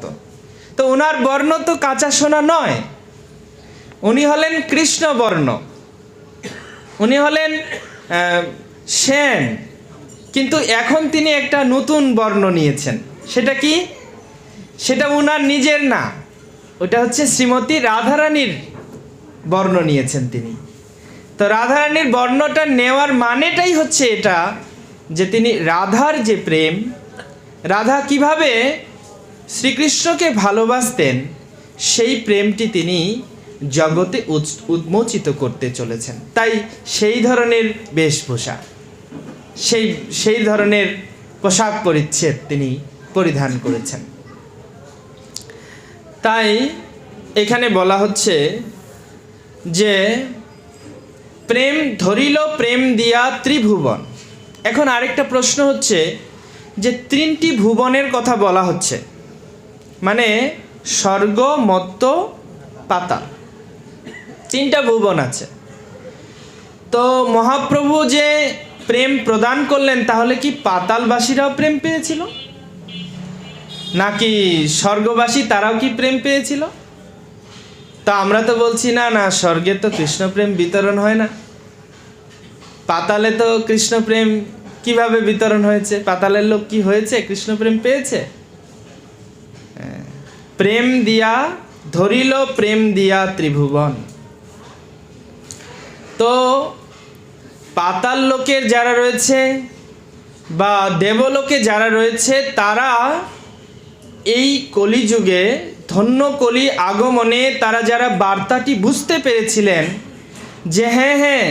মতো। তো ওনার বর্ণ তো কাঁচা সোনা নয়, উনি হলেন কৃষ্ণ বর্ণ, উনি হলেন সেন, কিন্তু এখন তিনি একটা নতুন বর্ণ নিয়েছেন। সেটা কি? সেটা ওনার নিজের না, ওটা হচ্ছে শ্রীমতী রাধারানীর বর্ণ নিয়েছেন তিনি। তো রাধারানীর বর্ণটা নেওয়ার মানেটাই হচ্ছে এটা, যে তিনি রাধার যে প্রেম, রাধা কিভাবে শ্রীকৃষ্ণকে ভালোবাসতেন, সেই প্রেমটি তিনি জগতে উন্মোচিত করতে চলেছেন। তাই সেই ধরনের বেশভূষা, সেই ধরনের পোশাক পরিচ্ছদ তিনি পরিধান করেছেন। তাই এখানে বলা হচ্ছে যে প্রেম ধরিল প্রেম দিয়া ত্রিভুবন। এখন আরেকটা প্রশ্ন হচ্ছে যে তিনটি ভুবনের কথা বলা হচ্ছে, মানে স্বর্গ, মর্ত্য, পাতাল, তিনটা ভুবন আছে। তো মহাপ্রভু যে প্রেম প্রদান করলেন, তাহলে কি পাতালবাসীরাও প্রেম পেয়েছিল, নাকি স্বর্গবাসী তারাও কি প্রেম পেয়েছিল? তা আমরা তো বলছি না, না, স্বর্গে তো কৃষ্ণ প্রেম বিতরণ হয় না, পাতালে তো কৃষ্ণ প্রেম কিভাবে বিতরণ হয়েছে? পাতালের লোক কি হয়েছে? কৃষ্ণ প্রেম পেয়েছে? প্রেম দিয়া ধরিল প্রেম দিয়া ত্রিভুবন। তো পাতাল লোকের যারা রয়েছে বা দেবলোকে যারা রয়েছে, তারা এই কলিযুগে ধন্য কলি আগমনে তারা যারা বার্তাটি বুঝতে পেরেছিলেন যে হ্যাঁ,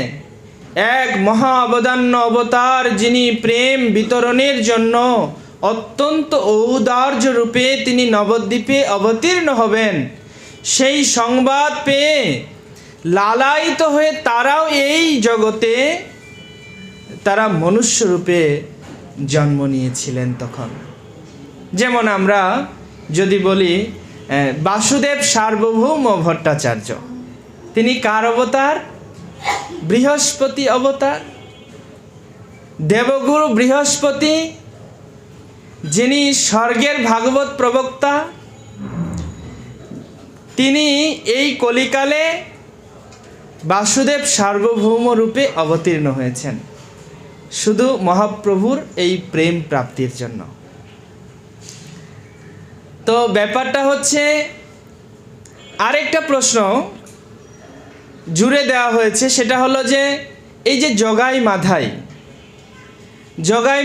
এক মহা অবদান্য অবতার, যিনি প্রেম বিতরণের জন্য অত্যন্ত ঔদার্য রূপে তিনি নবদ্বীপে অবতীর্ণ হবেন, সেই সংবাদ পেয়ে লালায়িত হয়ে তারাও এই জগতে তারা মনুষ্যরূপে জন্ম নিয়েছিলেন তখন। যেমন আমরা যদি বলি বাসুদেব সার্বভৌম ভট্টাচার্য, তিনি কার অবতার? বৃহস্পতি অবতার। দেবগুরু বৃহস্পতি, যিনি স্বর্গের ভাগবত প্রবক্তা, তিনি এই কলিকালে বাসুদেব সার্বভৌম রূপে অবতীর্ণ হয়েছেন শুধু মহাপ্রভুর এই প্রেম প্রাপ্তির জন্য। তো ব্যাপারটা হচ্ছে, আরেকটা প্রশ্ন জুড়ে দেওয়া হয়েছে, সেটা হলো যে এই যে জগাই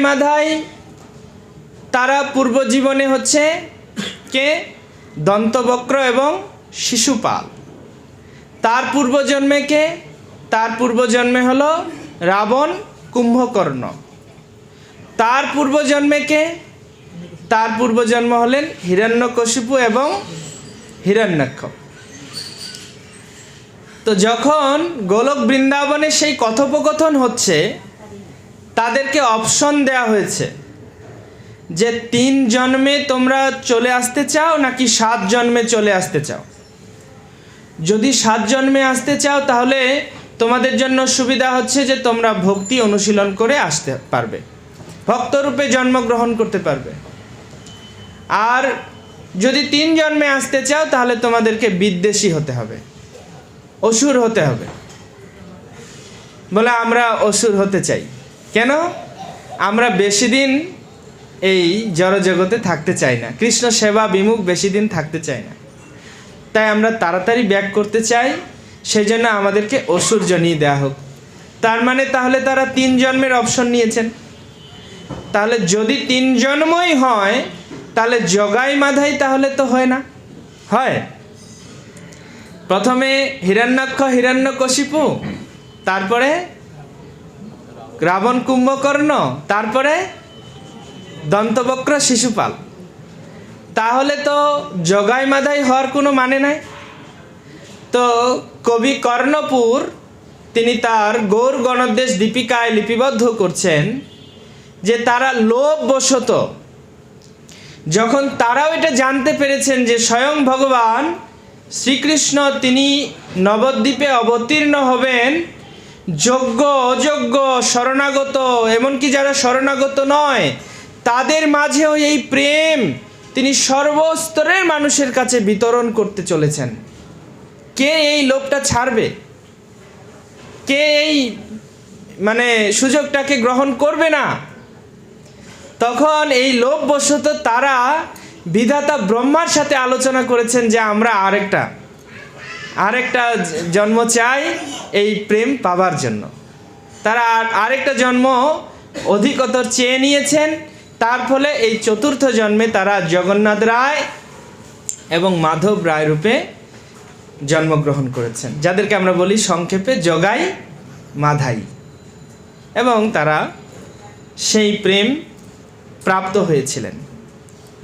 মাধাই তারা পূর্বজীবনে হচ্ছে কে? দন্তবক্র এবং শিশুপাল। তার পূর্বজন্মে কে? তার পূর্বজন্মে হলো রাবণ, কুম্ভকর্ণ। তার পূর্বজন্মে কে? তার পূর্বজন্ম হলেন হিরণ্যকশিপু এবং হিরণ্যাক্ষ। তো যখন গোলক বৃন্দাবনে সেই কথোপকথন হচ্ছে, তাদেরকে অপশন দেয়া হয়েছে যে 3 জন্মে তোমরা চলে আসতে চাও নাকি 7 জন্মে চলে আসতে চাও। যদি 7 জন্মে আসতে চাও, তাহলে তোমাদের জন্য সুবিধা হচ্ছে যে তোমরা ভক্তি অনুশীলন করে আসতে পারবে, ভক্তরূপে জন্মগ্রহণ করতে পারবে। আর যদি 3 জন্মে আসতে চাও, তাহলে তোমাদেরকে বিদ্বেষী হতে হবে, অসুর হতে হবে। বলে আমরা অসুর হতে চাই কেন? আমরা বেশি দিন এই জড়জগতে থাকতে চাই না, কৃষ্ণ সেবা বিমুখ বেশি দিন থাকতে চাই না, তাই আমরা তাড়াতাড়ি ব্যাক করতে চাই, সেই জন্য আমাদেরকে অসুর জনিয়ে দেওয়া হোক। তার মানে তাহলে তারা 3 জন্মের অপশন নিয়েছেন। তাহলে যদি 3 জন্মই হয়, তাহলে জগাই মাধাই তাহলে তো হয় না, হয় প্রথমে হিরণ্যাক্ষ হিরণ্যকশিপু, তারপরে রাবণ কুম্ভকর্ণ, তারপরে দন্তবক্র শিশুপাল। তাহলে তো জগাই মাধাই হওয়ার কোনো মানে নাই। তো কবি কর্ণপুর তিনি তার গৌর গণদেশ দীপিকায় লিপিবদ্ধ করছেন যে তারা লোভবশত, যখন তারাও এটা জানতে পেরেছেন যে স্বয়ং ভগবান শ্রীকৃষ্ণ তিনি নবদ্বীপে অবতীর্ণ হবেন, যোগ্য অযোগ্য শরণাগত, এমনকি যারা শরণাগত নয়, তাদের মাঝেও এই প্রেম তিনি সর্বস্তরের মানুষের কাছে বিতরণ করতে চলেছেন। কে এই লোভটা ছাড়বে? কে এই সুযোগটাকে গ্রহণ করবে না? তখন এই লোভবশত তারা বিধাতা ব্রহ্মার সাথে আলোচনা করেছেন যে আমরা আরেকটা জন্ম চাই এই প্রেম পাবার জন্য। তারা আরেকটা জন্ম অধিকতর চেয়ে নিয়েছেন। তার ফলে এই চতুর্থ জন্মে তারা জগন্নাথ রায় এবং মাধব রায় রূপে জন্মগ্রহণ করেছেন, যাদেরকে আমরা বলি সংক্ষেপে জগাই মাধাই। এবং তারা সেই প্রেম প্রাপ্ত হয়েছিলেন,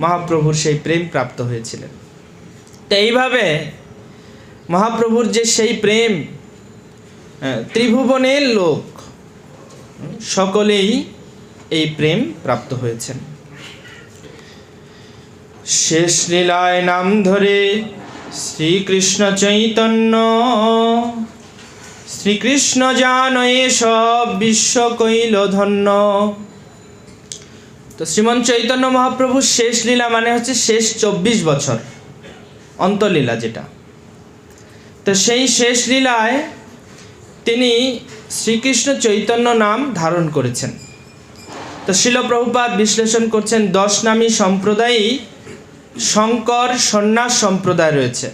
মহাপ্রভুর সেই প্রেম প্রাপ্ত হয়েছিলেন। তো এইভাবে মহাপ্রভুর যে সেই প্রেম, ত্রিভুবনের লোক সকলেই এই প্রেম প্রাপ্ত হয়েছেন। শেষ লীলায় নাম ধরে শ্রীকৃষ্ণ চৈতন্য, শ্রীকৃষ্ণ জানয়ে সব বিশ্ব কইল ধন্য। তো শ্রীমন চৈতন্য মহাপ্রভুর শেষ লীলা মানে হচ্ছে শেষ 24 বছর অন্তলীলা যেটা। তো সেই শেষ লীলায় তিনি শ্রীকৃষ্ণ চৈতন্য নাম ধারণ করেছেন। তো শিল প্রভুপাদ বিশ্লেষণ করছেন 10 নামী সম্প্রদায়ই শঙ্কর সন্ন্যাস সম্প্রদায় রয়েছে।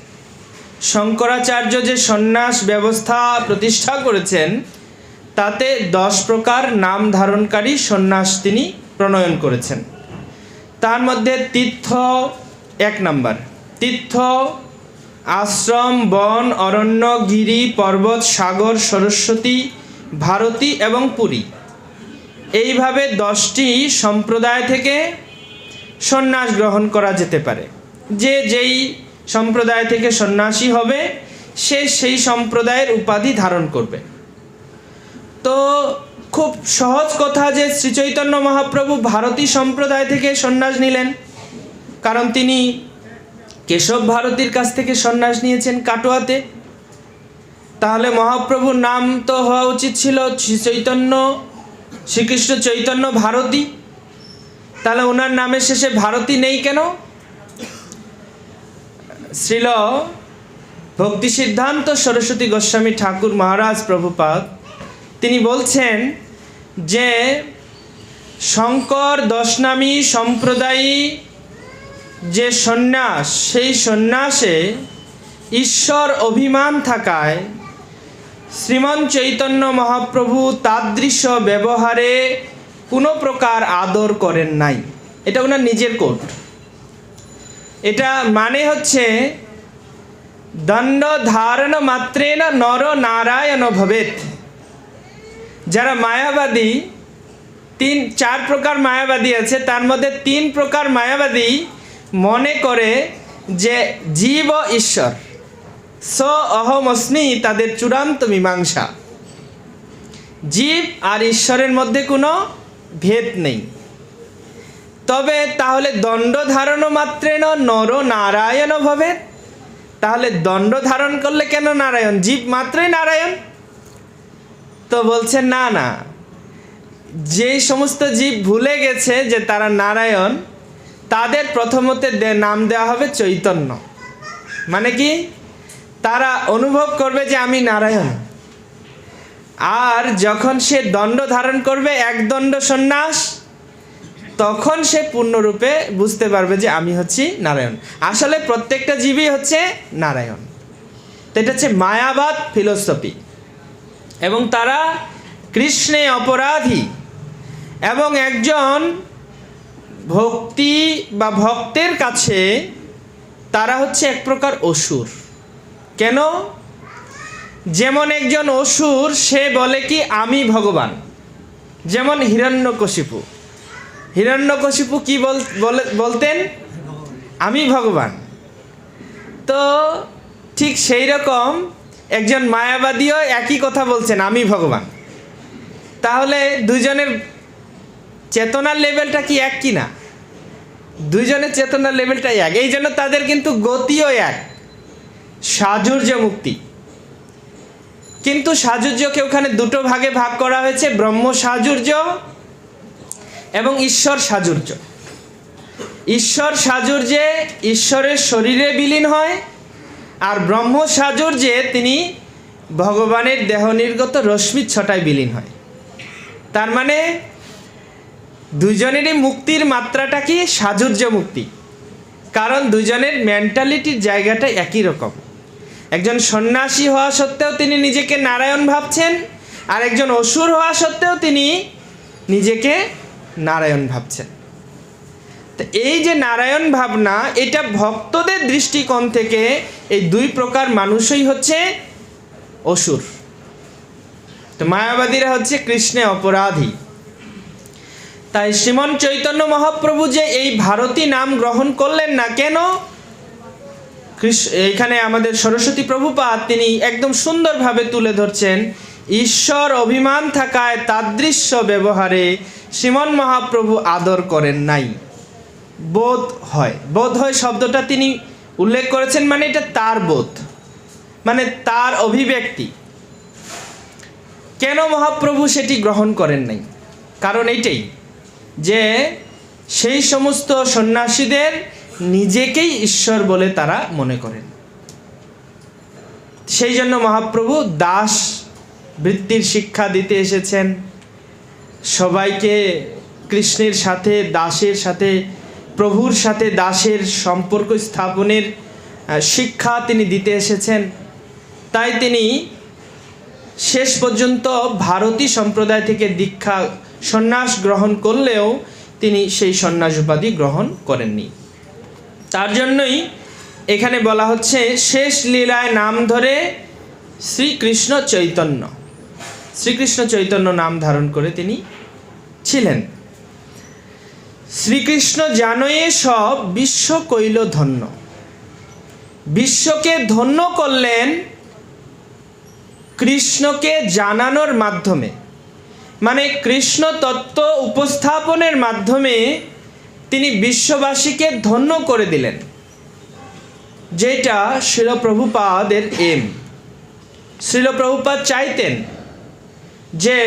শঙ্করাচার্য যে সন্ন্যাস ব্যবস্থা প্রতিষ্ঠা করেছেন তাতে 10 প্রকার নাম ধারণকারী সন্ন্যাস তিনি প্রণয়ন করেছেন। তার মধ্যে তীর্থ 1 নম্বর, তীর্থ, আশ্রম, বন, অরণ্য, গিরি, পর্বত, সাগর, সরস্বতী, ভারতী এবং পুরী, এইভাবে 10টি সম্প্রদায় থেকে সন্ন্যাস গ্রহণ করা যেতে পারে। যে যেই সম্প্রদায় থেকে সন্ন্যাসী হবে সে সেই সম্প্রদায়ের উপাধি ধারণ করবে। তো খুব সহজ কথা যে শ্রীচৈতন্য মহাপ্রভু ভারতী সম্প্রদায় থেকে সন্ন্যাস নিলেন, কারণ তিনি কেশব ভারতীর কাছ থেকে সন্ন্যাস নিয়েছেন কাটোয়াতে। তাহলে মহাপ্রভুর নাম তো হওয়া উচিত ছিল শ্রীকৃষ্ণ চৈতন্য ভারতী। তাহলে ওনার নামের শেষে ভারতী নেই কেন? শ্রীল ভক্তি সিদ্ধান্ত সরস্বতী গোস্বামী ঠাকুর মহারাজ প্রভুপাদ তিনি বলছেন যে শঙ্কর 10 নামী সম্প্রদায়ী যে সন্ন্যাস, সেই সন্ন্যাসে ঈশ্বর অভিমান থাকায় শ্রীমন চৈতন্য মহাপ্রভু তাদৃশ ব্যবহারে কোনো প্রকার আদর করেন নাই। এটা ওনার নিজের কোট। এটা মানে হচ্ছে দণ্ড ধারণ মাত্রেন নর নারায়ণ ভবেত। যারা মায়াবাদী, 4 প্রকার মায়াবাদী আছে, তার মধ্যে 3 প্রকার মায়াবাদী মনে করে যে জীব ঈশ্বর, স অহমস্মি তাদের চূড়ান্ত মীমাংসা। জীব আর ঈশ্বরের মধ্যে কোনো ভেদ নেই। তবে তাহলে দণ্ড ধারণ মাত্রেন নর নারায়ণ ভবেত, তাহলে দণ্ড ধারণ করলে কেন নারায়ণ? জীব মাত্রই নারায়ণ? তো বলছেন না, যে সমস্ত জীব ভুলে গেছে যে তারা নারায়ণ, তাদের প্রথমতে নাম দেওয়া হবে চৈতন্য। মানে কি? তারা অনুভব করবে যে আমি নারায়ণ। আর যখন সে দণ্ড ধারণ করবে, 1 দণ্ড সন্ন্যাস, তখন সে পূর্ণরূপে বুঝতে পারবে যে আমি হচ্ছি নারায়ণ। আসলে প্রত্যেকটা জীবই হচ্ছে নারায়ণ। তো এটা হচ্ছে মায়াবাদ ফিলোসফি। এবং তারা কৃষ্ণে অপরাধী, এবং একজন ভক্তি বা ভক্তের কাছে তারা হচ্ছে এক প্রকার অসুর। কেন? যেমন একজন অসুর, সে বলে কি আমি ভগবান। যেমন হিরণ্যকশিপু কি বলতেন? আমি ভগবান। তো ঠিক সেই রকম একজন মায়াবাদীও একই কথা বলছেন, আমি ভগবান। তাহলে দুজনের চেতনার লেভেলটা কি এক কি না? দুইজনের চেতনার লেভেলটা এক। এই জন্য তাদের কিন্তু গতিও এক, সাজুর্য মুক্তি। কিন্তু সাজুর্যকে ওখানে 2 ভাগে ভাগ করা হয়েছে, ব্রহ্ম সাজুর্য এবং ঈশ্বর সাজুর্য। ঈশ্বর সাজুর্যে ঈশ্বরের শরীরে বিলীন হয়, আর ব্রহ্ম সাজুর্যে তিনি ভগবানের দেহ নির্গত রশ্মির ছটায় বিলীন হয়। তার মানে দুজনেরই মুক্তির মাত্রাটা কি? সাজুর্য মুক্তি। কারণ দুজনের মেন্টালিটির জায়গাটা একই রকম। একজন সন্ন্যাসী হওয়া সত্ত্বেও তিনি নিজেকে নারায়ণ ভাবছেন, আর একজন অসুর হওয়া সত্ত্বেও তিনি নিজেকে নারায়ণ ভাবছেন। তো এই যে নারায়ণ ভাবনা, এটা ভক্তদের দৃষ্টিকোণ থেকে এই দুই প্রকার মানুষই হচ্ছে অসুর। তো মায়াবাদীরা হচ্ছে কৃষ্ণে অপরাধী। তাই শ্রীমন চৈতন্য মহাপ্রভু যে এই ভারতী নাম গ্রহণ করলেন না কেন? এখানে আমাদের সরস্বতী প্রভুপাদ তিনি একদম সুন্দরভাবে তুলে ধরছেন, ঈশ্বর অভিমান থাকায় তাদৃশ্য ব্যবহারে শ্রীমন মহাপ্রভু আদর করেন নাই। বোধ হয় শব্দটা তিনি উল্লেখ করেছেন, মানে এটা তার বোধ, মানে তার অভিব্যক্তি। কেন মহাপ্রভু সেটি গ্রহণ করেন নাই? কারণ এইটাই যে সেই সমস্ত সন্ন্যাসীদের নিজেকেই ঈশ্বর বলে তারা মনে করেন। সেই জন্য মহাপ্রভু দাস বৃত্তির শিক্ষা দিতে এসেছেন, সবাইকে কৃষ্ণের সাথে দাসের সাথে, প্রভুর সাথে দাসের সম্পর্ক স্থাপনের শিক্ষা তিনি দিতে এসেছেন। তাই তিনি শেষ পর্যন্ত ভারতী সম্প্রদায় থেকে দীক্ষা সন্ন্যাস গ্রহণ করলেও তিনি সেই সন্ন্যাস উপাধি গ্রহণ করেননি। তার জন্যই এখানে বলা হচ্ছে শেষ লীলায় নাম ধরে শ্রীকৃষ্ণ চৈতন্য নাম ধারণ করে তিনি ছিলেন। শ্রীকৃষ্ণ জানয়ে সব বিশ্ব কইল ধন্য। বিশ্বকে ধন্য করলেন কৃষ্ণকে জানানোর মাধ্যমে, মানে কৃষ্ণ তত্ত্ব উপস্থাপনের মাধ্যমে তিনি বিশ্ববাসীকে ধন্য করে দিলেন, যেটা শ্রীল প্রভুপাদের এম। শ্রীল প্রভুপাদ চাইতেন যে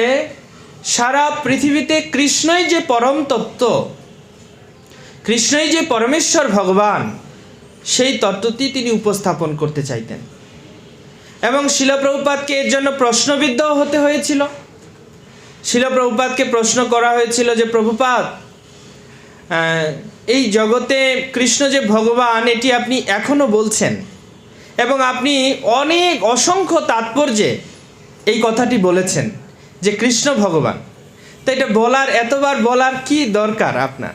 সারা পৃথিবীতে কৃষ্ণই যে পরম তত্ত্ব, কৃষ্ণই যে পরমেশ্বর ভগবান, সেই তত্ত্বটি তিনি উপস্থাপন করতে চাইতেন। এবং শিল প্রভুপাদকে এর জন্য প্রশ্নবিদ্ধ হতে হয়েছিল। শিল প্রভুপাদকে প্রশ্ন করা হয়েছিল যে প্রভুপাদ, এই জগতে কৃষ্ণ যে ভগবান এটি আপনি এখনও বলছেন, এবং আপনি অসংখ্য তাৎপর্যে এই কথাটি বলেছেন যে কৃষ্ণ ভগবান, তো এটা এতবার বলার কি দরকার আপনার?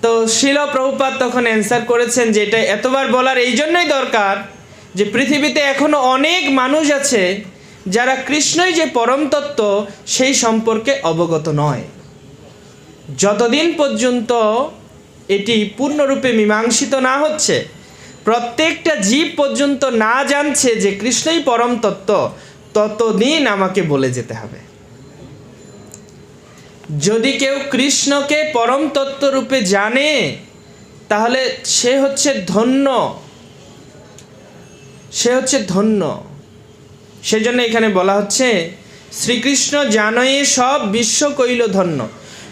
তো শিল প্রভুপাদ তখন অ্যান্সার করেছেন যে এটা এতবার বলার এই জন্যই দরকার যে পৃথিবীতে এখনো অনেক মানুষ আছে যারা কৃষ্ণই যে পরম তত্ত্ব সেই সম্পর্কে অবগত নয়। যতদিন পর্যন্ত এটি পূর্ণরূপে মীমাংসিত না হচ্ছে, প্রত্যেকটা জীব পর্যন্ত না জানছে যে কৃষ্ণই পরম তত্ত্ব, ততদিন আমাকে বলে যেতে হবে। যদি কেউ কৃষ্ণকে পরম তত্ত্ব রূপে জানে তাহলে সে হচ্ছে ধন্য, সেজন্য এখানে বলা হচ্ছে শ্রীকৃষ্ণ জানয়ে সব বিশ্ব কইল ধন্য।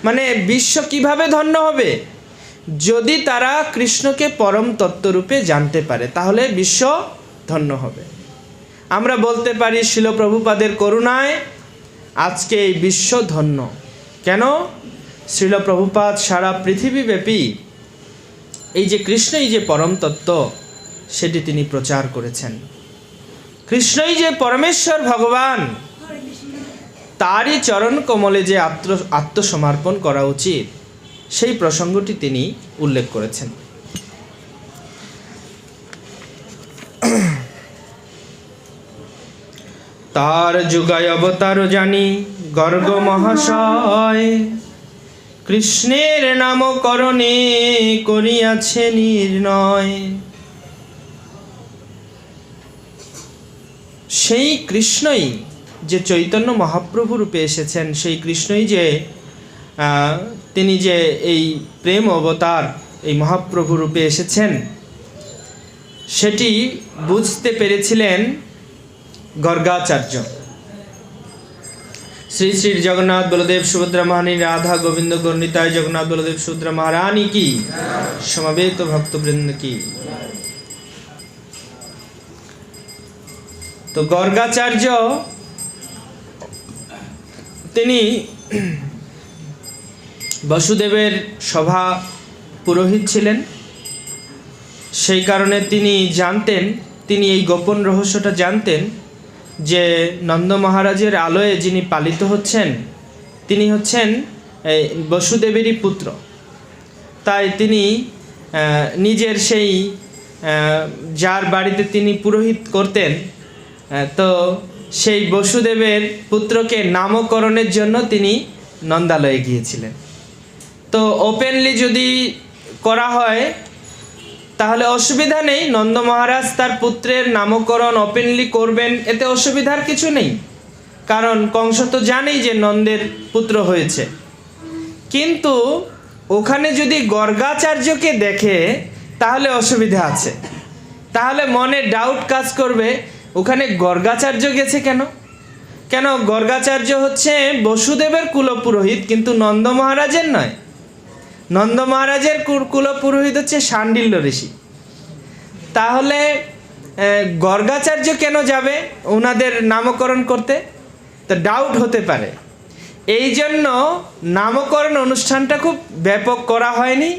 মানে বিশ্ব কিভাবে ধন্য হবে? যদি তারা কৃষ্ণকে পরম তত্ত্বরূপে জানতে পারে, তাহলে বিশ্ব ধন্য হবে। আমরা বলতে পারি শিল প্রভুপাদের করুণায় আজকে এই বিশ্ব ধন্য। কেন? শ্রীল প্রভুপাদ সারা পৃথিবীব্যাপী এই যে কৃষ্ণই যে পরম তত্ত্ব সেটি তিনি প্রচার করেছেন। কৃষ্ণই যে পরমেশ্বর ভগবান, তারই চরণ কমলে যে আত্মসমর্পণ করা উচিত, সেই প্রসঙ্গটি তিনি উল্লেখ করেছেন। তার যুগায় অবতার জানি গর্গ মহাশয়, কৃষ্ণের নামকরণে করিয়াছে নির্ণয়। সেই কৃষ্ণই যে চৈতন্য মহাপ্রভু রূপে এসেছেন, সেই কৃষ্ণই যে তিনি যে এই প্রেম অবতার এই মহাপ্রভু রূপে এসেছেন, সেটি বুঝতে পেরেছিলেন গর্গাচার্য। শ্রী শ্রী জগন্নাথ বলদেব সুভদ্রা মহারানী রাধা গোবিন্দ গৌরনিতাই জগন্নাথ বলদেব সুভদ্রা মহারানী কি, সমবেত ভক্তবৃন্দ কি। তো গর্গাচার্য তিনি বসুদেবের সভা পুরোহিত ছিলেন, সেই কারণে তিনি জানতেন, তিনি এই গোপন রহস্যটা জানতেন যে নন্দ মহারাজের আলোয় যিনি পালিত হচ্ছেন তিনি হচ্ছেন বসুদেবেরই পুত্র। তাই তিনি নিজের সেই যার বাড়িতে তিনি পুরোহিত করতেন, তো সেই বসুদেবের পুত্রকে নামকরণের জন্য তিনি নন্দালয়ে গিয়েছিলেন। তো ওপেনলি যদি করা হয় তাহলে অসুবিধা নেই, নন্দ মহারাজ তার পুত্রের নামকরণ ওপেনলি করবেন, এতে অসুবিধার কিছু নেই, কারণ কংস তো জানেই যে নন্দের পুত্র হয়েছে। কিন্তু ওখানে যদি গর্গাচার্যকে দেখে তাহলে অসুবিধা আছে, তাহলে মনে ডাউট কাজ করবে ওখানে গর্গাচার্য গেছে কেন। কেন গর্গাচার্য হচ্ছে বসুদেবের কুলপুরোহিত, কিন্তু নন্দ মহারাজের নয়। নন্দ মহারাজের কুলপুরোহিত হচ্ছে শাণ্ডিল্য ঋষি। তাহলে গর্গাচার্য কেন যাবে ওনাদের নামকরণ করতে, তো ডাউট হতে পারে। এই জন্য নামকরণ অনুষ্ঠানটা খুব ব্যাপক করা হয়নি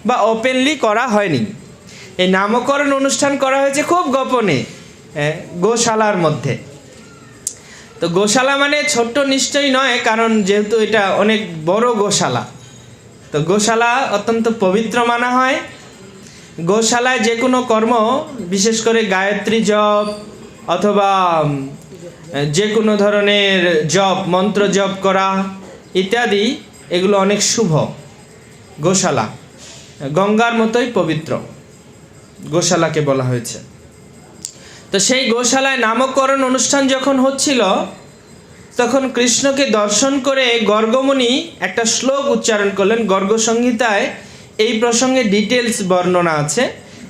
বা ওপেনলি করা হয়নি। এই নামকরণ অনুষ্ঠান করা হয়েছে খুব গোপনে গোশালার মধ্যে। তো গোশালা মানে ছোট্ট নিশ্চয়ই নয়, কারণ যেহেতু এটা অনেক বড় গোশালা, তো গোশালা অত্যন্ত পবিত্র মানা হয়। গোশালায় যে কোনো কর্ম, বিশেষ করে গায়ত্রী জপ অথবা যে কোনো ধরনের জপ, মন্ত্র জপ করা ইত্যাদি, এগুলো অনেক শুভ। গোশালা গঙ্গার মতোই পবিত্র গোশালাকে বলা হয়েছে। তো সেই গোশালায় নামকরণ অনুষ্ঠান যখন হচ্ছিল, তখন কৃষ্ণকে দর্শন করে গর্গমুনি একটা শ্লোক উচ্চারণ করলেন। গর্গ সংহিতায় এই প্রসঙ্গে ডিটেলস বর্ণনা আছে।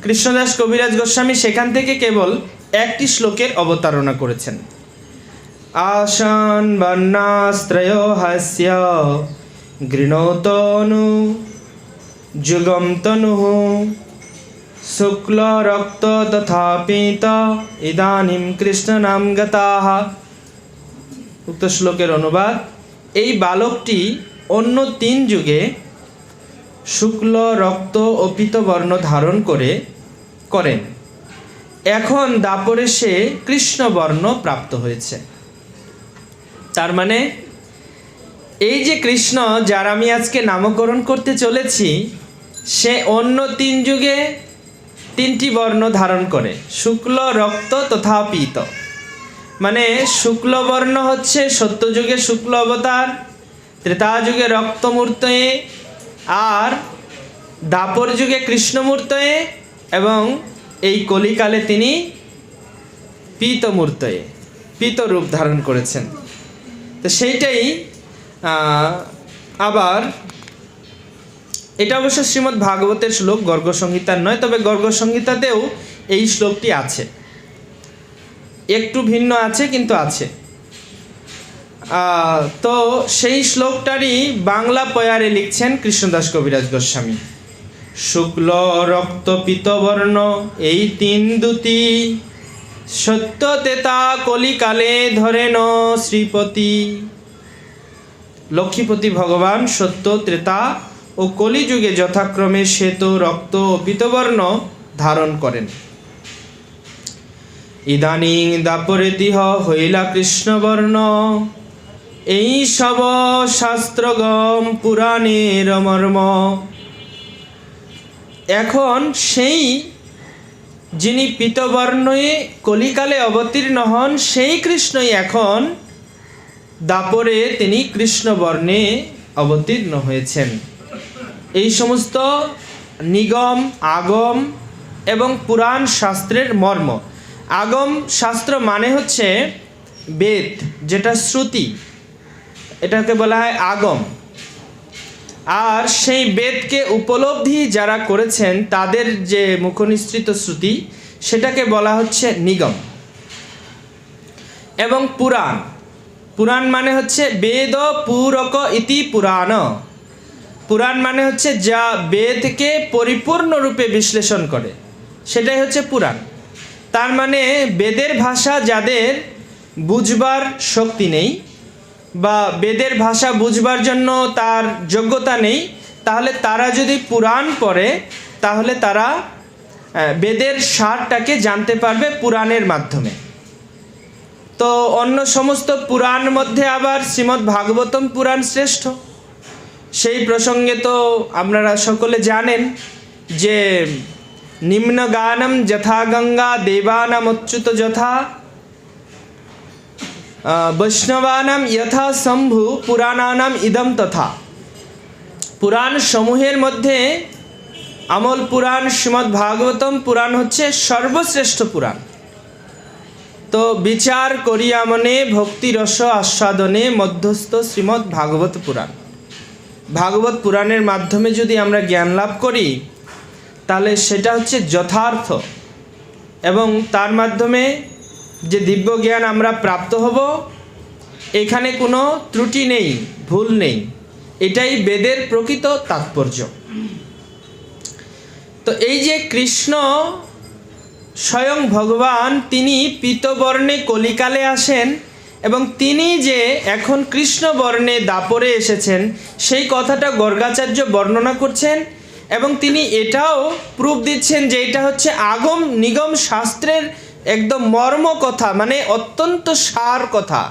কৃষ্ণদাস কবিরাজ গোস্বামী সেখান থেকে কেবল একটি শ্লোকের অবতারণা করেছেন। আসন বর্ণাস্ত্রয় হাস্য গৃণোতনু যুগম তনু শুক্ল রক্ত তথা পীত ইদানিম কৃষ্ণ নাম গতাহ। উক্ত শ্লোকের অনুবাদ: এই বালকটি অন্য 3 যুগে শুক্ল রক্ত ও পীতবর্ণ ধারণ করেন, এখন দাপরে সে কৃষ্ণবর্ণ প্রাপ্ত হয়েছে। তার মানে এই যে কৃষ্ণ যার আমি আজকে নামকরণ করতে চলেছি, সে অন্য 3 যুগে 3টি বর্ণ ধারণ করে, শুক্ল রক্ত তথা পীত। মানে শুক্লবর্ণ হচ্ছে সত্যযুগে শুক্ল অবতার, ত্রেতা যুগে রক্তমূর্তয়ে, আর দাপর যুগে কৃষ্ণমূর্তয়ে, এবং এই কলিকালে তিনি পীতমূর্তয়ে, পীত রূপ ধারণ করেছেন। তো সেইটাই আবার এটা অবশ্য শ্রীমদ্ ভাগবতের শ্লোক, গর্গ সংহিতার নয়, তবে গর্গ সংহিতাতেও এই শ্লোকটি আছে, একটু ভিন্ন আছে কিন্তু আছে। তো সেই শ্লোকটারই বাংলা পয়ারে লিখছেন কৃষ্ণদাস কবিরাজ গোস্বামী। শুক্ল রক্ত পীতবর্ণ এই 3 দ্যুতি, সত্য তেতা কলিকালে ধরেন শ্রীপতি। লক্ষ্মীপতি ভগবান সত্য, ত্রেতা ও কলিযুগে যথাক্রমে শ্বেত, রক্ত ও পীতবর্ণ ধারণ করেন। ইদানিং দাপরে তিহ হইলা কৃষ্ণবর্ণ, এই সব শাস্ত্রগম পুরাণের মর্ম। এখন সেই যিনি পীতবর্ণে কলিকালে অবতীর্ণ হন, সেই কৃষ্ণই এখন দাপরে তিনি কৃষ্ণবর্ণে অবতীর্ণ হয়েছেন। এই সমস্ত নিগম, আগম এবং পুরাণ শাস্ত্রের মর্ম। আগম শাস্ত্র মানে হচ্ছে বেদ, যেটা শ্রুতি, এটাকে বলা হয় আগম। আর সেই বেদকে উপলব্ধি যারা করেছেন তাদের যে মুখনিসৃত শ্রুতি, সেটাকে বলা হচ্ছে নিগম। এবং পুরাণ, পুরাণ মানে হচ্ছে বেদ পূরক ইতি পুরাণ। পুরাণ মানে হচ্ছে যা বেদকে পরিপূর্ণরূপে বিশ্লেষণ করে, সেটাই হচ্ছে পুরাণ। তার মানে বেদের ভাষা যাদের বুঝবার শক্তি নেই বা বেদের ভাষা বুঝবার জন্য তার যোগ্যতা নেই, তাহলে তারা যদি পুরাণ পড়ে তাহলে তারা বেদের সারটাকে জানতে পারবে পুরাণের মাধ্যমে। তো অন্য সমস্ত পুরাণ মধ্যে আবার শ্রীমদ্ ভাগবতম পুরাণ শ্রেষ্ঠ। সেই প্রসঙ্গে তো আপনারা সকলে জানেন যে নিম্ন গানম যথা গঙ্গা দেবানাম অচ্যুত যথা বৈষ্ণবানাম যথা শম্ভু পুরাণানাম ইদম তথা। পুরাণ সমূহের মধ্যে আমল পুরাণ শ্রীমদ্ ভাগবতম পুরাণ হচ্ছে সর্বশ্রেষ্ঠ পুরাণ। তো বিচার করিয়া মনে ভক্তি রস আস্বাদনে মধ্যস্থ শ্রীমদ্ ভাগবত পুরাণ। ভাগবত পুরাণের মাধ্যমে যদি আমরা জ্ঞান লাভ করি তাহলে সেটা হচ্ছে যথার্থ, এবং তার মাধ্যমে যে দিব্য জ্ঞান আমরা প্রাপ্ত হব এখানে কোনো ত্রুটি নেই, ভুল নেই। এটাই বেদের প্রকৃত তাৎপর্য। তো এই যে কৃষ্ণ স্বয়ং ভগবান, তিনি পীতবর্ণে কলিকালে আসেন এবং তিনি যে এখন কৃষ্ণবর্ণে দাপরে এসেছেন সেই কথাটা গর্গাচার্য বর্ণনা করছেন, এবং তিনি এটাও প্রুফ দিচ্ছেন যে এটা হচ্ছে আগম নিগম শাস্ত্রের একদম মর্ম কথা, মানে অত্যন্ত সার কথা।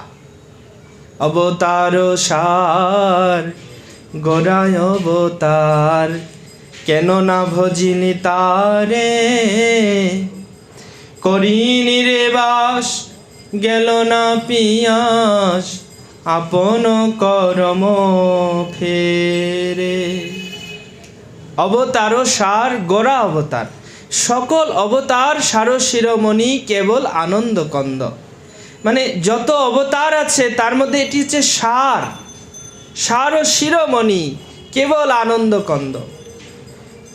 অবতার সার গোড়ায় অবতার, কেন না ভজিনি তারে, করিনি রে বাস গেল না পিয়াস, আপন করম ফেরে। অবতার সার গোড়া অবতার, সকল অবতার সার শিরোমণি কেবল আনন্দ কন্দ। মানে যত অবতার আছে তার মধ্যে এটি হচ্ছে সার, সার ও শিরোমণি কেবল আনন্দ কন্দ।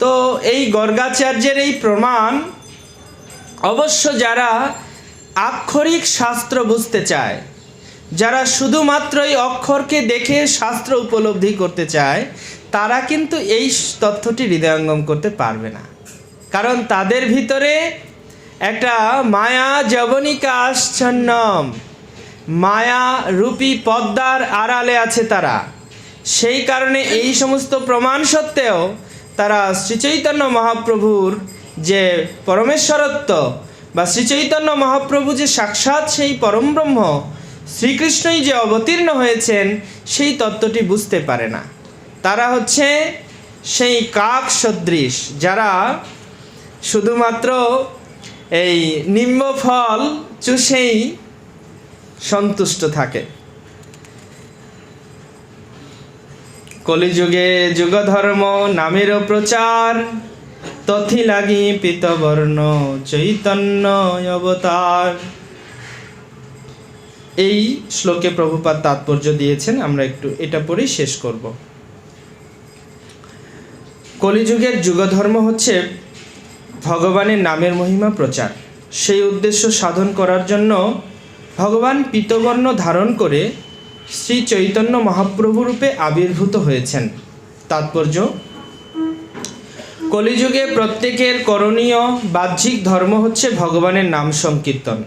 তো এই গর্গাচার্যের এই প্রমাণ অবশ্য যারা আক্ষরিক শাস্ত্র বুঝতে চায়, যারা শুধুমাত্রই অক্ষরকে দেখে শাস্ত্র উপলব্ধি করতে চায়, তারা কিন্তু এই তথ্যটি হৃদয়ঙ্গম করতে পারবে না। কারণ তাদের ভিতরে একটা মায়া যবনিকা আচ্ছন্নম, মায়া রূপী পদ্মার আড়ালে আছে তারা। সেই কারণে এই সমস্ত প্রমাণ সত্ত্বেও তারা শ্রীচৈতন্য মহাপ্রভুর যে পরমেশ্বরত্ব বা শ্রীচৈতন্য মহাপ্রভু যে সাক্ষাৎ সেই পরমব্রহ্ম শ্রীকৃষ্ণই যে অবতীর্ণ হয়েছেন সেই তত্ত্বটি বুঝতে পারে না। তারা হচ্ছে সেই কাক সদৃশ, যারা শুধুমাত্র এই নিম্ন ফল চুষেই সন্তুষ্ট থাকে। কলিযুগে যুগধর্ম নামেরও প্রচার, তথি লাগি পীতবর্ণ চৈতন্য অবতার। এই শ্লোকে প্রভুপাদ তাৎপর্য দিয়েছেন, আমরা একটু এটা পরেই শেষ করব। কলিযুগের যুগধর্ম হচ্ছে ভগবানের নামের মহিমা প্রচার। সেই উদ্দেশ্য সাধন করার জন্য ভগবান পীতবর্ণ ধারণ করে শ্রী চৈতন্য মহাপ্রভু রূপে আবির্ভূত হয়েছেন। তাৎপর্য: কলিযুগে প্রত্যেকের করণীয় বাহ্যিক ধর্ম হচ্ছে ভগবানের নাম সংকীর্তন।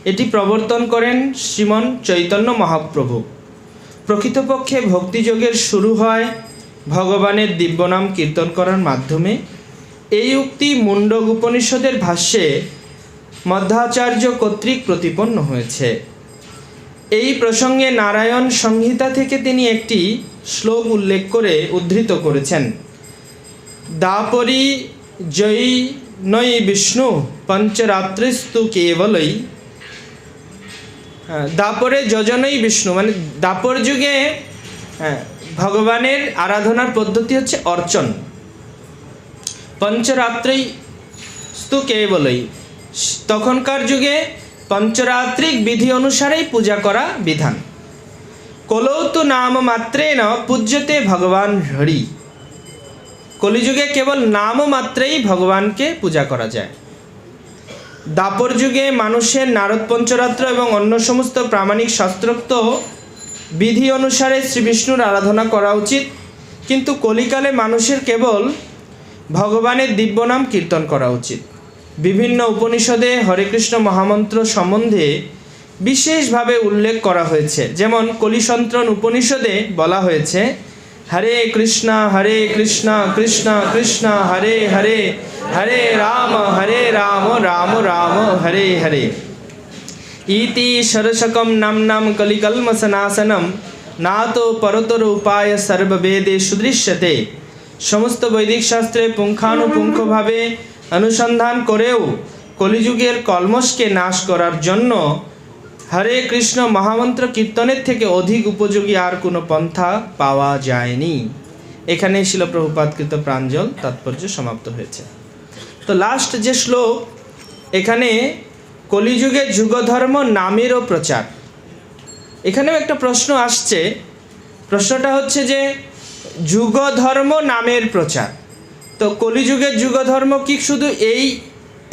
এটি প্রবর্তন করেন শ্রীমন চৈতন্য মহাপ্রভু। প্রকৃতপক্ষে ভক্তিযোগের শুরু হয় ভগবানের দিব্যনাম কীর্তন করার মাধ্যমে। এই উক্তি মুন্ডক উপনিষদের ভাষ্যে মধ্বাচার্য কর্তৃক প্রতিপন্ন হয়েছে। এই প্রসঙ্গে নারায়ণ সংহিতা থেকে তিনি একটি শ্লোক উল্লেখ করে উদ্ধৃত করেছেন: দাপরি জয়ী নৈ বিষ্ণু পঞ্চরাত্রিস্তু কেবলই। দাপরে যজনই বিষ্ণু, মানে দাপর যুগে ভগবানের আরাধনার পদ্ধতি হচ্ছে অর্চন। পঞ্চরাত্রি স্তু কেবলই, তখনকার যুগে পঞ্চরাত্রিক বিধি অনুসারেই পূজা করা বিধান। কলৌতু নাম মাত্রেন পূজ্যতে ভগবান হরি। কলিযুগে কেবল নাম মাত্রেই ভগবানকে পূজা করা যায়। দাপর যুগে মানুষের নারদ পঞ্চরাত্র এবং অন্য সমস্ত প্রামাণিক শাস্ত্রোক্ত বিধি অনুসারে শ্রী বিষ্ণুর আরাধনা করা উচিত, কিন্তু কলিকালে মানুষের কেবল ভগবানের দিব্য নাম কীর্তন করা উচিত। বিভিন্ন উপনিষদে হরে কৃষ্ণ মহামন্ত্র সম্বন্ধে বিশেষভাবে উল্লেখ করা হয়েছে। যেমন কলিসন্ত্রণ উপনিষদে বলা হয়েছে, হরে কৃষ্ণ কৃষ্ণ কৃষ্ণ হরে হরে, হরে রাম রাম রাম হরে হরে। ইতি সরসকম নাম কলিকলমসনাশনম নাতো পরতর উপায় সর্ববেদে সুদৃশ্যতে। সমস্ত বৈদিক শাস্ত্রে পুঙ্খানুপুঙ্খভাবে অনুসন্ধান করেও কলিযুগের কলমশকে নাশ করার জন্য হরে কৃষ্ণ মহামন্ত্র কীর্তনের থেকে অধিক উপযোগী আর কোনো পন্থা পাওয়া যায়নি। এখানে শিল প্রভুপাদকৃত প্রাঞ্জল তাৎপর্য সমাপ্ত হয়েছে। তো লাস্ট যে শ্লোক, এখানে কলিযুগে যুগধর্ম নামেরও প্রচার। এখানেও একটা প্রশ্ন আসছে, প্রশ্নটা হচ্ছে যে যুগধর্ম নামের প্রচার, তো কলিযুগের যুগধর্ম কি শুধু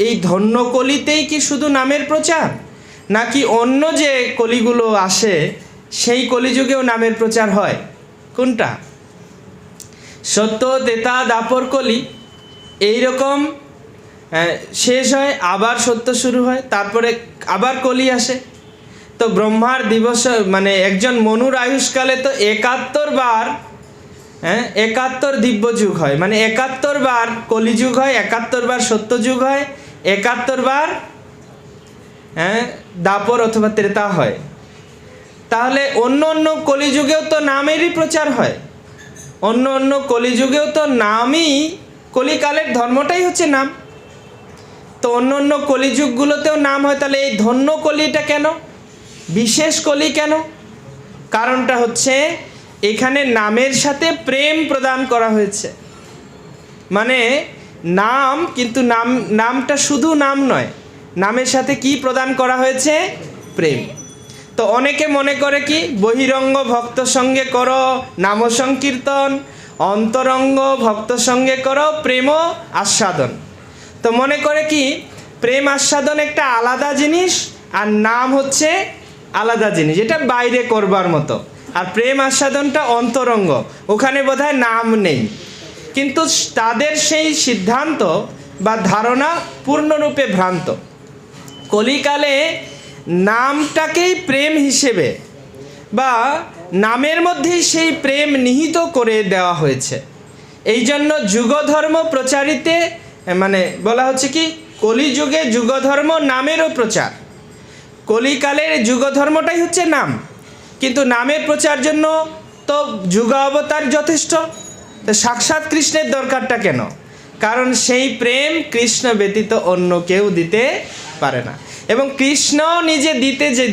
এই ধন্য কলিতেই কি শুধু নামের প্রচার, নাকি অন্য যে কলিগুলো আসে সেই কলিযুগেও নামের প্রচার হয়? কোনটা? সত্য তেতা দাপর কলি এইরকম শেষ হয়, আবার সত্য শুরু হয়, তারপরে আবার কলি আসে। তো ব্রহ্মার দিবস মানে একজন মনুর আয়ুষ্কালে তো 71 বার 71 দিব্য যুগ হয়, মানে 71 বার কলিযুগ হয়, 71 বার সত্য যুগ হয়, 71 বার দাপর অথবা ত্রেতা হয়। তাহলে অন্য অন্য কলিযুগেও তো নামেরই প্রচার হয়, অন্য কলিযুগেও তো নামই, কলিকালের ধর্মটাই হচ্ছে নাম। তো অন্য কলিযুগগুলোতেও নাম হয়, তাহলে এই ধন্য কলিটা কেন, বিশেষ কলি কেন? কারণটা হচ্ছে এখানে নামের সাথে প্রেম প্রদান করা হয়েছে। মানে নাম, কিন্তু নামটা শুধু নাম নয়, নামের সাথে কি প্রদান করা হয়েছে? প্রেম। তো অনেকে মনে করে কি বহিরঙ্গ ভক্ত সঙ্গে করো নাম সংকীর্তন, অন্তরঙ্গ ভক্ত সঙ্গে করো প্রেম আস্বাদন। তো মনে করে কি প্রেম আস্বাদন একটা আলাদা জিনিস আর নাম হচ্ছে আলাদা জিনিস, এটা বাইরে করবার মতো, আর প্রেম আস্বাদনটা অন্তরঙ্গ, ওখানে বোধহয় নাম নেই। কিন্তু তাদের সেই সিদ্ধান্ত বা ধারণা পূর্ণরূপে ভ্রান্ত। কলিকালে নামটাকেই প্রেম হিসেবে বা নামের মধ্যেই সেই প্রেম নিহিত করে দেওয়া হয়েছে। এই জন্য যুগধর্ম প্রচারিতে মানে বলা হচ্ছে কি কলিযুগে যুগধর্ম নামেরও প্রচার। কলিকালের যুগধর্মটাই হচ্ছে নাম, কিন্তু নামের প্রচার জন্য তো যুগ অবতার যথেষ্ট, তো সাক্ষাৎ কৃষ্ণের দরকারটা কেন? কারণ সেই প্রেম কৃষ্ণ ব্যতীত অন্য কেউ দিতে পারে না, এবং কৃষ্ণ নিজে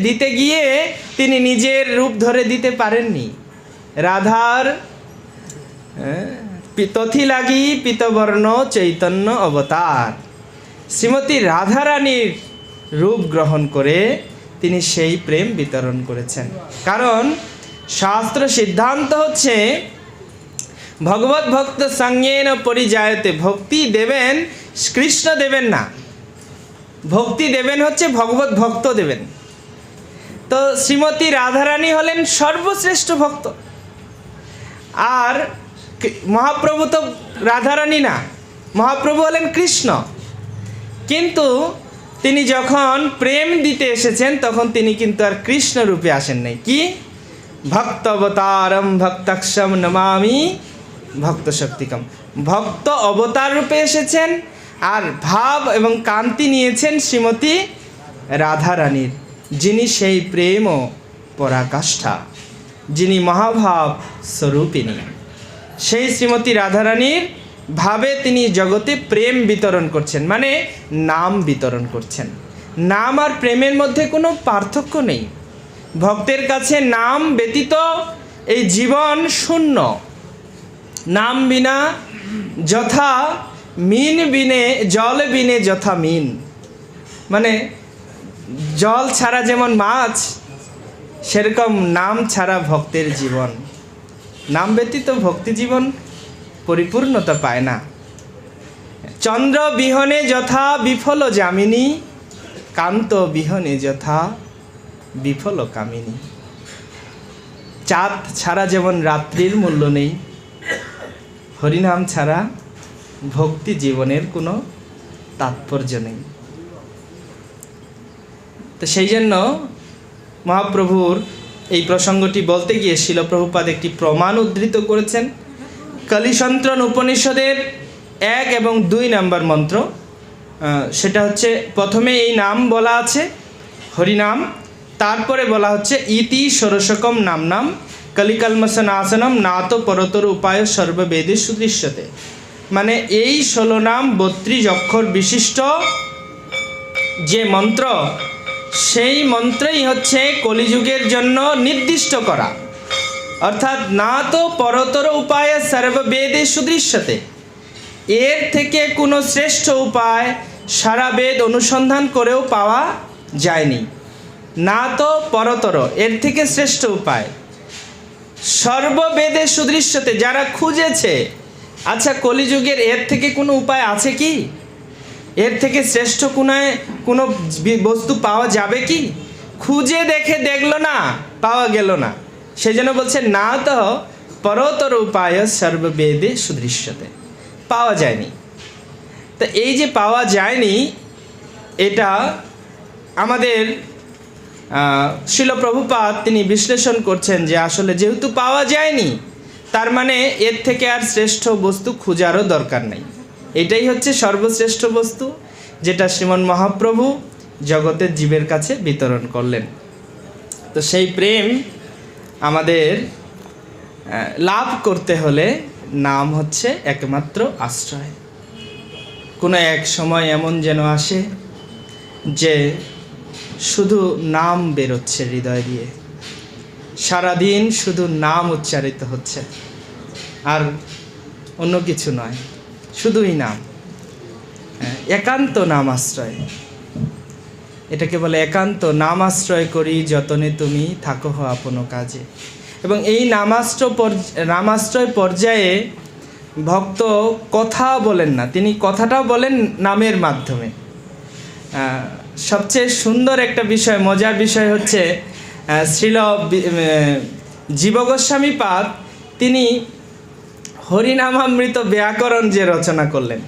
দিতে গিয়ে তিনি নিজের রূপ ধরে দিতে পারেননি। রাধার তথি লাগি পীতবর্ণ চৈতন্য অবতার, শ্রীমতী রাধারানীর রূপ গ্রহণ করে তিনি সেই প্রেম বিতরণ করেছেন। কারণ শাস্ত্র সিদ্ধান্ত হচ্ছে ভগবত ভক্ত সঙ্গেন পরিজায়তে, ভক্তি দেবেন কৃষ্ণ দেবেন না, ভক্তি দেবেন হচ্ছে ভগবত ভক্ত দেবেন। তো শ্রীমতী রাধারানী হলেন সর্বশ্রেষ্ঠ ভক্ত, আর মহাপ্রভু তো রাধারানী না, মহাপ্রভু হলেন কৃষ্ণ। কিন্তু তিনি যখন প্রেম দিতে এসেছেন তখন তিনি কিন্তু আর কৃষ্ণ রূপে আসেন নাই। কি ভক্ত অবতারম ভক্তাক্ষম নমামি ভক্ত শক্তিকম, ভক্ত অবতার রূপে এসেছেন, আর ভাব এবং কান্তি নিয়েছেন শ্রীমতী রাধারানীর, যিনি সেই প্রেম ও পরাকাষ্ঠা, যিনি মহাভাব স্বরূপিণী। সেই শ্রীমতী রাধারানীর ভাবে তিনি জগতে প্রেম বিতরণ করছেন, মানে নাম বিতরণ করছেন। নাম আর প্রেমের মধ্যে কোনো পার্থক্য নেই। ভক্তের কাছে নাম ব্যতীত এই জীবন শূন্য। নাম বিনা যথা মিন বিনে জল বিনে যথা মিন, মানে জল ছাড়া যেমন মাছ, সেরকম নাম ছাড়া ভক্তের জীবন। নাম ব্যতীত ভক্তি জীবন পরিপূর্ণতা পায় না। চন্দ্র বিহনে যথা বিফল যামিনী, কান্ত বিহনে যথা বিফল কামিনী। চাঁদ ছাড়া যেমন রাত্রির মূল্য নেই, হরিনাম ছাড়া ভক্তি জীবনের কোনো তাৎপর্য নেই। তো সেই জন্য মহাপ্রভুর এই প্রসঙ্গটি বলতে গিয়ে শিল প্রভুপাদ একটি প্রমাণ উদ্ধৃত করেছেন। কলিসন্ত্রণ উপনিষদের 1 এবং 2 নম্বর মন্ত্র, সেটা হচ্ছে প্রথমে এই নাম বলা আছে হরিনাম, তারপরে বলা হচ্ছে ইতি ষোড়শকম নাম কলিকলমসনাসনম নাতো পরতর উপায় সর্ববেদে সুদৃশ্যতে। মানে এই 16 নাম 32 অক্ষর বিশিষ্ট যে মন্ত্র, সেই মন্ত্রই হচ্ছে কলিযুগের জন্য নির্দিষ্ট করা, অর্থাৎ না তো পরতর উপায় সর্ববেদে সুদৃশ্যতে। এর থেকে কোনো শ্রেষ্ঠ উপায় সারা বেদ অনুসন্ধান করেও পাওয়া যায়নি। না তো পরতর, এর থেকে শ্রেষ্ঠ উপায় সর্ববেদে সুদৃশ্যতে, যারা খুঁজেছে। আচ্ছা, কলিযুগের এর থেকে কোনো উপায় আছে কি? এর থেকে শ্রেষ্ঠ কোনো বস্তু পাওয়া যাবে কি? খুঁজে দেখে দেখলো না, পাওয়া গেল না। সেই জন্য বলছে না তো পরতর উপায় সর্ববেদে সুদৃশ্যতে, পাওয়া যায়নি। তা এই যে পাওয়া যায়নি, এটা আমাদের শিল প্রভুপাদ তিনি বিশ্লেষণ করছেন যে আসলে যেহেতু পাওয়া যায়নি, তার মানে এর থেকে আর শ্রেষ্ঠ বস্তু খোঁজারও দরকার নেই। এটাই হচ্ছে সর্বশ্রেষ্ঠ বস্তু, যেটা শ্রীমন মহাপ্রভু জগতের জীবের কাছে বিতরণ করলেন। তো সেই প্রেম আমাদের লাভ করতে হলে নাম হচ্ছে একমাত্র আশ্রয়। কোনো এক সময় এমন যেন আসে যে শুধু নাম বেরোচ্ছে হৃদয় দিয়ে, সারাদিন শুধু নাম উচ্চারিত হচ্ছে, আর অন্য কিছু নয়, শুধুই নাম, একান্ত নাম আশ্রয়। এটাকে বলে একান্ত নাম আশ্রয় করি যতনে তুমি থাকো আপন কাজে। এবং এই নামাশ্রয় পর্যায়ে ভক্ত কথা বলেন না, তিনি কথাটাও বলেন নামের মাধ্যমে। সবচেয়ে সুন্দর একটা বিষয়, মজার বিষয় হচ্ছে শ্রীল জীব গোস্বামী পাদ তিনি হরিনামামৃত ব্যাকরণ যে রচনা করলেন,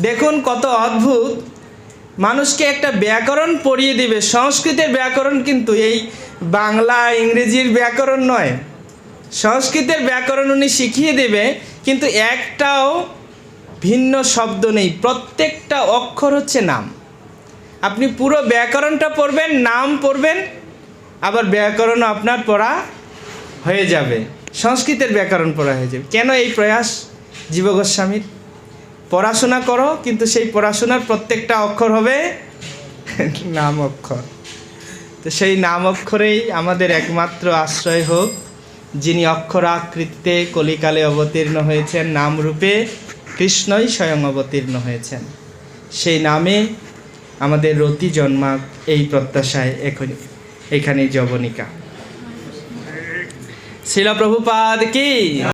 দেখুন কত অদ্ভুত। মানুষকে একটা ব্যাকরণ পড়িয়ে দিবে, সংস্কৃতের ব্যাকরণ, কিন্তু এই বাংলা ইংরেজির ব্যাকরণ নয়, সংস্কৃতের ব্যাকরণ উনি শিখিয়ে দেবে, কিন্তু একটাও ভিন্ন শব্দ নেই, প্রত্যেকটা অক্ষর হচ্ছে নাম। আপনি পুরো ব্যাকরণটা পড়বেন, নাম পড়বেন, আবার ব্যাকরণও আপনার পড়া হয়ে যাবে, সংস্কৃতের ব্যাকরণ পড়া হয়ে যাবে। কেন এই প্রয়াস জীব গোস্বামীর? পড়াশোনা করো, কিন্তু সেই পড়াশোনার প্রত্যেকটা অক্ষর হবে নাম অক্ষর। তো সেই নাম অক্ষরেই আমাদের একমাত্র আশ্রয় হোক, যিনি অক্ষরাকৃতিতে কলিকালে অবতীর্ণ হয়েছেন, নামরূপে কৃষ্ণই স্বয়ং অবতীর্ণ হয়েছেন। সেই নামে আমাদের রতি জন্মাক, এই প্রত্যাশায় এখানেই যবনিকা। শিল প্রভুপাদ কি।